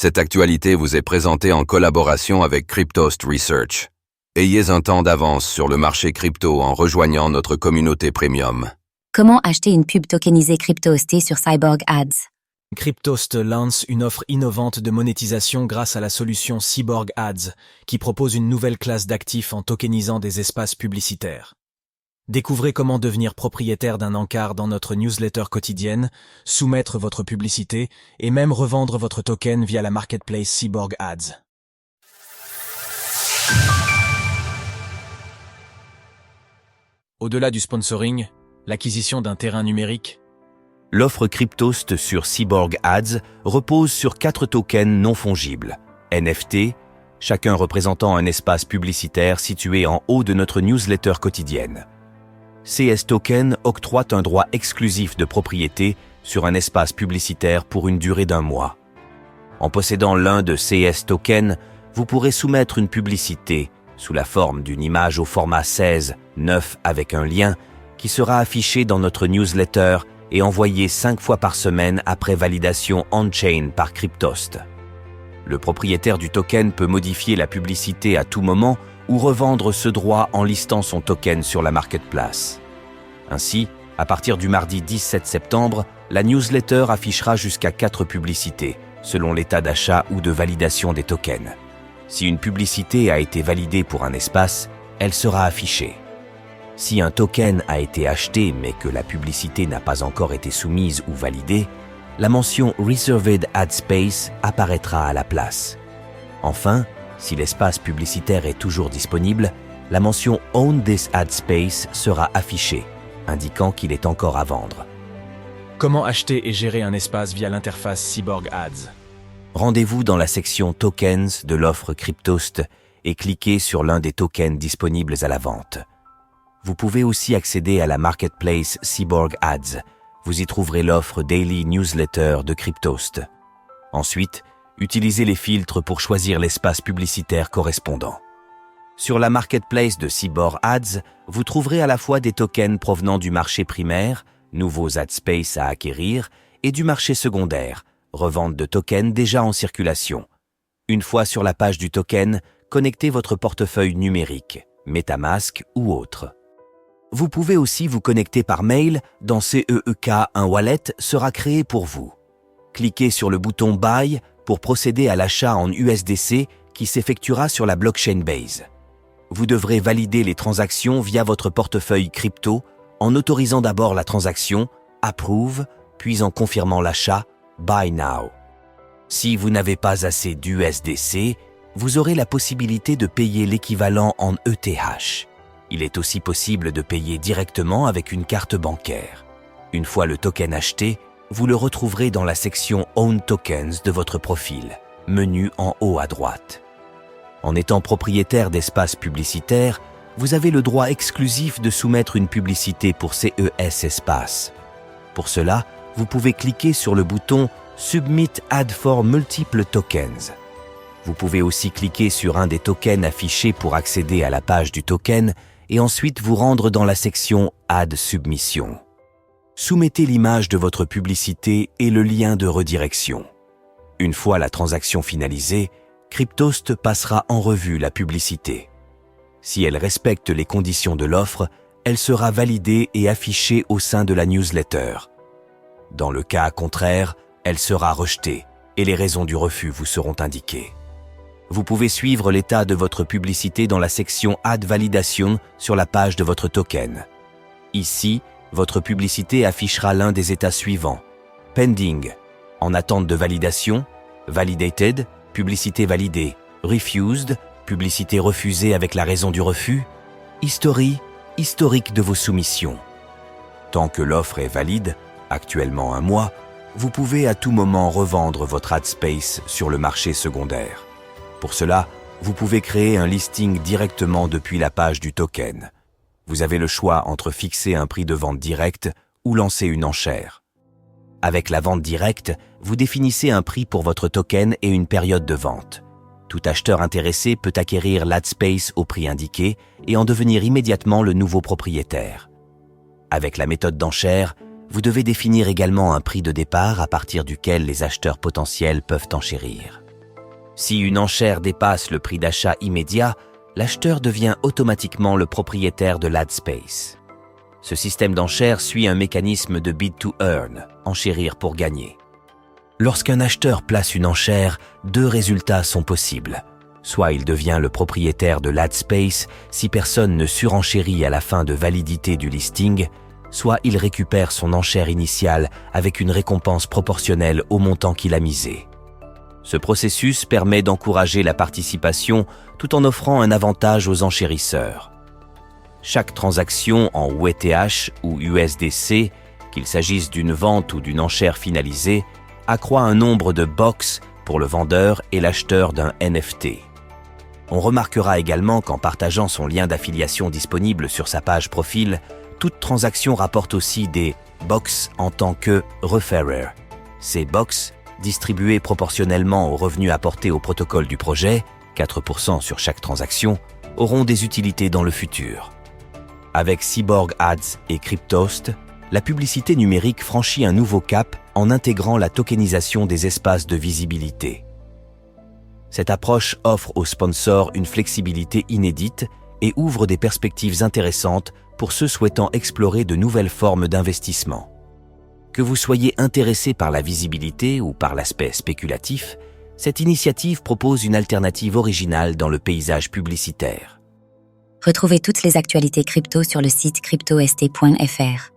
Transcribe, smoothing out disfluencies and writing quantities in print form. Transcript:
Cette actualité vous est présentée en collaboration avec Cryptost Research. Ayez un temps d'avance sur le marché crypto en rejoignant notre communauté premium. Comment acheter une pub tokenisée crypto-hostée sur Cyborg Ads? Cryptost lance une offre innovante de monétisation grâce à la solution Cyborg Ads, qui propose une nouvelle classe d'actifs en tokenisant des espaces publicitaires. Découvrez comment devenir propriétaire d'un encart dans notre newsletter quotidienne, soumettre votre publicité et même revendre votre token via la marketplace Cyborg Ads. Au-delà du sponsoring, l'acquisition d'un terrain numérique. L'offre Cryptost sur Cyborg Ads repose sur 4 tokens non fongibles, NFT, chacun représentant un espace publicitaire situé en haut de notre newsletter quotidienne. CS Token octroie un droit exclusif de propriété sur un espace publicitaire pour une durée d'1 mois. En possédant l'un de CS Token, vous pourrez soumettre une publicité sous la forme d'une image au format 16:9 avec un lien qui sera affiché dans notre newsletter et envoyé 5 fois par semaine après validation on-chain par Cryptost. Le propriétaire du token peut modifier la publicité à tout moment ou revendre ce droit en listant son token sur la marketplace. Ainsi, à partir du mardi 17 septembre, la newsletter affichera jusqu'à 4 publicités, selon l'état d'achat ou de validation des tokens. Si une publicité a été validée pour un espace, elle sera affichée. Si un token a été acheté mais que la publicité n'a pas encore été soumise ou validée, la mention Reserved Ad Space apparaîtra à la place. Enfin, si l'espace publicitaire est toujours disponible, la mention Own this ad space sera affichée, indiquant qu'il est encore à vendre. Comment acheter et gérer un espace via l'interface Cyborg Ads? Rendez-vous dans la section Tokens de l'offre Cryptost et cliquez sur l'un des tokens disponibles à la vente. Vous pouvez aussi accéder à la marketplace Cyborg Ads. Vous y trouverez l'offre Daily Newsletter de Cryptost. Ensuite, utilisez les filtres pour choisir l'espace publicitaire correspondant. Sur la marketplace de Cyborg Ads, vous trouverez à la fois des tokens provenant du marché primaire, nouveaux ad space à acquérir, et du marché secondaire, revente de tokens déjà en circulation. Une fois sur la page du token, connectez votre portefeuille numérique, MetaMask ou autre. Vous pouvez aussi vous connecter par mail. Dans CEEK, un wallet sera créé pour vous. Cliquez sur le bouton Buy pour procéder à l'achat en USDC qui s'effectuera sur la blockchain Base. Vous devrez valider les transactions via votre portefeuille crypto en autorisant d'abord la transaction, Approve, puis en confirmant l'achat, Buy Now. Si vous n'avez pas assez d'USDC, vous aurez la possibilité de payer l'équivalent en ETH. Il est aussi possible de payer directement avec une carte bancaire. Une fois le token acheté, vous le retrouverez dans la section Own Tokens de votre profil, menu en haut à droite. En étant propriétaire d'espaces publicitaires, vous avez le droit exclusif de soumettre une publicité pour CES Espace. Pour cela, vous pouvez cliquer sur le bouton Submit Ad for Multiple Tokens. Vous pouvez aussi cliquer sur un des tokens affichés pour accéder à la page du token et ensuite vous rendre dans la section Ad Submission. Soumettez l'image de votre publicité et le lien de redirection. Une fois la transaction finalisée, Cryptost passera en revue la publicité. Si elle respecte les conditions de l'offre, elle sera validée et affichée au sein de la newsletter. Dans le cas contraire, elle sera rejetée et les raisons du refus vous seront indiquées. Vous pouvez suivre l'état de votre publicité dans la section Ad Validation sur la page de votre token. Ici, votre publicité affichera l'un des états suivants. Pending, en attente de validation, Validated, publicité validée, Refused, publicité refusée avec la raison du refus, History, historique de vos soumissions. Tant que l'offre est valide, actuellement 1 mois, vous pouvez à tout moment revendre votre ad space sur le marché secondaire. Pour cela, vous pouvez créer un listing directement depuis la page du token. Vous avez le choix entre fixer un prix de vente direct ou lancer une enchère. Avec la vente directe, vous définissez un prix pour votre token et une période de vente. Tout acheteur intéressé peut acquérir l'ad space au prix indiqué et en devenir immédiatement le nouveau propriétaire. Avec la méthode d'enchère, vous devez définir également un prix de départ à partir duquel les acheteurs potentiels peuvent enchérir. Si une enchère dépasse le prix d'achat immédiat, l'acheteur devient automatiquement le propriétaire de l'ad space. Ce système d'enchères suit un mécanisme de bid to earn, enchérir pour gagner. Lorsqu'un acheteur place une enchère, deux résultats sont possibles. Soit il devient le propriétaire de l'ad space si personne ne surenchérit à la fin de validité du listing, soit il récupère son enchère initiale avec une récompense proportionnelle au montant qu'il a misé. Ce processus permet d'encourager la participation tout en offrant un avantage aux enchérisseurs. Chaque transaction en UETH ou USDC, qu'il s'agisse d'une vente ou d'une enchère finalisée, accroît un nombre de box pour le vendeur et l'acheteur d'un NFT. On remarquera également qu'en partageant son lien d'affiliation disponible sur sa page profil, toute transaction rapporte aussi des box en tant que referrer. Ces box, distribués proportionnellement aux revenus apportés au protocole du projet, 4% sur chaque transaction, auront des utilités dans le futur. Avec Cyborg Ads et Cryptost, la publicité numérique franchit un nouveau cap en intégrant la tokenisation des espaces de visibilité. Cette approche offre aux sponsors une flexibilité inédite et ouvre des perspectives intéressantes pour ceux souhaitant explorer de nouvelles formes d'investissement. Que vous soyez intéressé par la visibilité ou par l'aspect spéculatif, cette initiative propose une alternative originale dans le paysage publicitaire. Retrouvez toutes les actualités crypto sur le site cryptost.fr.